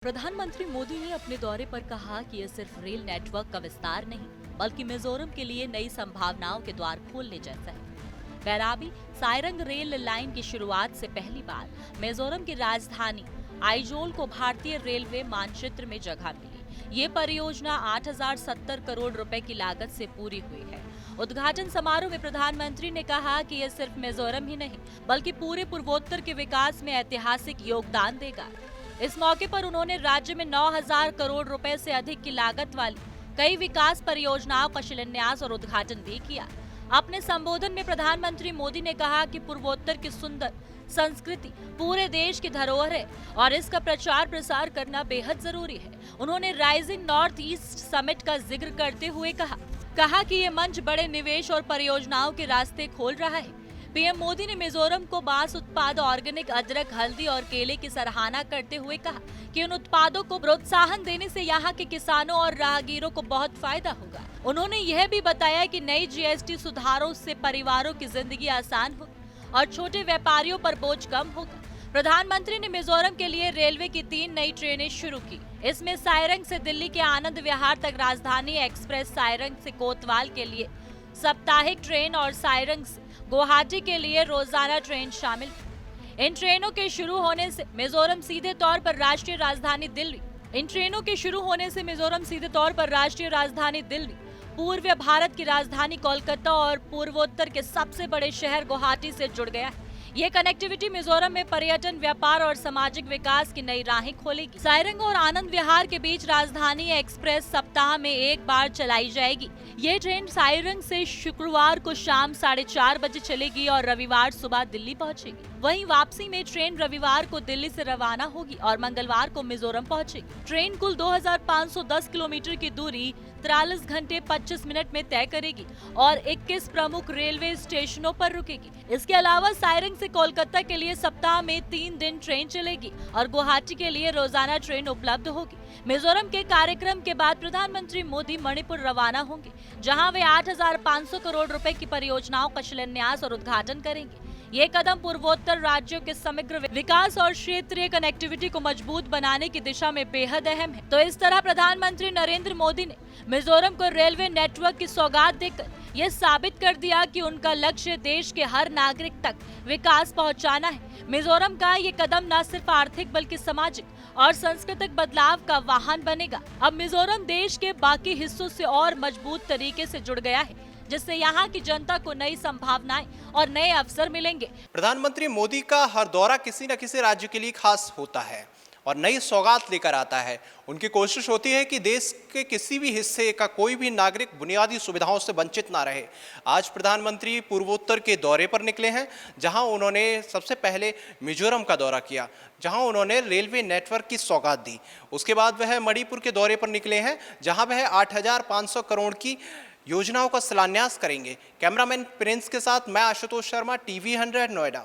प्रधानमंत्री मोदी ने अपने दौरे पर कहा कि ये सिर्फ रेल नेटवर्क का विस्तार नहीं, बल्कि मिजोरम के लिए नई संभावनाओं के द्वार खोलने जैसा है। बेराबी सायरंग रेल लाइन की शुरुआत से पहली बार मिजोरम की राजधानी आइजोल को भारतीय रेलवे मानचित्र में जगह मिली। ये परियोजना 8070 करोड़ रुपए की लागत से पूरी हुई है। उद्घाटन समारोह में प्रधानमंत्री ने कहा कि यह सिर्फ मिजोरम ही नहीं, बल्कि पूरे पूर्वोत्तर के विकास में ऐतिहासिक योगदान देगा। इस मौके पर उन्होंने राज्य में 9000 करोड़ रुपए से अधिक की लागत वाली कई विकास परियोजनाओं का शिलान्यास और उद्घाटन भी किया। अपने संबोधन में प्रधानमंत्री मोदी ने कहा कि पूर्वोत्तर की सुंदर संस्कृति पूरे देश की धरोहर है और इसका प्रचार प्रसार करना बेहद जरूरी है। उन्होंने राइजिंग नॉर्थ ईस्ट समिट का जिक्र करते हुए कहा कि ये मंच बड़े निवेश और परियोजनाओं के रास्ते खोल रहा है। पीएम मोदी ने मिजोरम को बांस उत्पाद, ऑर्गेनिक अदरक, हल्दी और केले की सराहना करते हुए कहा कि उन उत्पादों को प्रोत्साहन देने से यहाँ के किसानों और राहगीरों को बहुत फायदा होगा। उन्होंने यह भी बताया कि नई जीएसटी सुधारों से परिवारों की जिंदगी आसान होगी और छोटे व्यापारियों पर बोझ कम होगा। प्रधानमंत्री ने मिजोरम के लिए रेलवे की 3 नई ट्रेनें शुरू की। इसमें सायरंग से दिल्ली के आनंद विहार तक राजधानी एक्सप्रेस, सायरंग से कोतवाल के लिए साप्ताहिक ट्रेन और सायरंग से गुवाहाटी के लिए रोजाना ट्रेन शामिल है। इन ट्रेनों के शुरू होने से मिजोरम सीधे तौर पर राष्ट्रीय राजधानी दिल्ली, पूर्व भारत की राजधानी कोलकाता और पूर्वोत्तर के सबसे बड़े शहर गुवाहाटी से जुड़ गया है। ये कनेक्टिविटी मिजोरम में पर्यटन, व्यापार और सामाजिक विकास की नई राहें खोलेगी। सायरंग और आनंद विहार के बीच राजधानी एक्सप्रेस सप्ताह में एक बार चलाई जाएगी। ये ट्रेन सायरंग से शुक्रवार को शाम 4:30 बजे चलेगी और रविवार सुबह दिल्ली पहुंचेगी। वहीं वापसी में ट्रेन रविवार को दिल्ली से रवाना होगी और मंगलवार को मिजोरम पहुंचेगी। ट्रेन कुल 2510 किलोमीटर की दूरी 43 घंटे 25 मिनट में तय करेगी और 21 प्रमुख रेलवे स्टेशनों पर रुकेगी। इसके अलावा सायरंग से कोलकाता के लिए सप्ताह में 3 दिन ट्रेन चलेगी और गुवाहाटी के लिए रोजाना ट्रेन उपलब्ध होगी। मिजोरम के कार्यक्रम के बाद प्रधानमंत्री मोदी मणिपुर रवाना होंगे, जहां वे 8500 करोड़ रुपए की परियोजनाओं का शिलान्यास और उद्घाटन करेंगे। ये कदम पूर्वोत्तर राज्यों के समग्र विकास और क्षेत्रीय कनेक्टिविटी को मजबूत बनाने की दिशा में बेहद अहम है। तो इस तरह प्रधानमंत्री नरेंद्र मोदी ने मिजोरम को रेलवे नेटवर्क की सौगात देकर यह साबित कर दिया कि उनका लक्ष्य देश के हर नागरिक तक विकास पहुंचाना है। मिजोरम का ये कदम न सिर्फ आर्थिक बल्कि सामाजिक और सांस्कृतिक बदलाव का वाहन बनेगा। अब मिजोरम देश के बाकी हिस्सों से और मजबूत तरीके से जुड़ गया है, जिससे यहाँ की जनता को नई संभावनाएं और नए अवसर मिलेंगे। प्रधानमंत्री मोदी का हर दौरा किसी न किसी राज्य के लिए खास होता है और नई सौगात लेकर आता है। उनकी कोशिश होती है कि देश के किसी भी हिस्से का कोई भी नागरिक बुनियादी सुविधाओं से वंचित ना रहे। आज प्रधानमंत्री पूर्वोत्तर के दौरे पर निकले हैं, जहां उन्होंने सबसे पहले मिजोरम का दौरा किया, जहां उन्होंने रेलवे नेटवर्क की सौगात दी। उसके बाद वह मणिपुर के दौरे पर निकले हैं, जहां वह 8500 करोड़ की योजनाओं का शिलान्यास करेंगे। कैमरामैन प्रिंस के साथ मैं आशुतोष शर्मा, टीवी 100 नोएडा।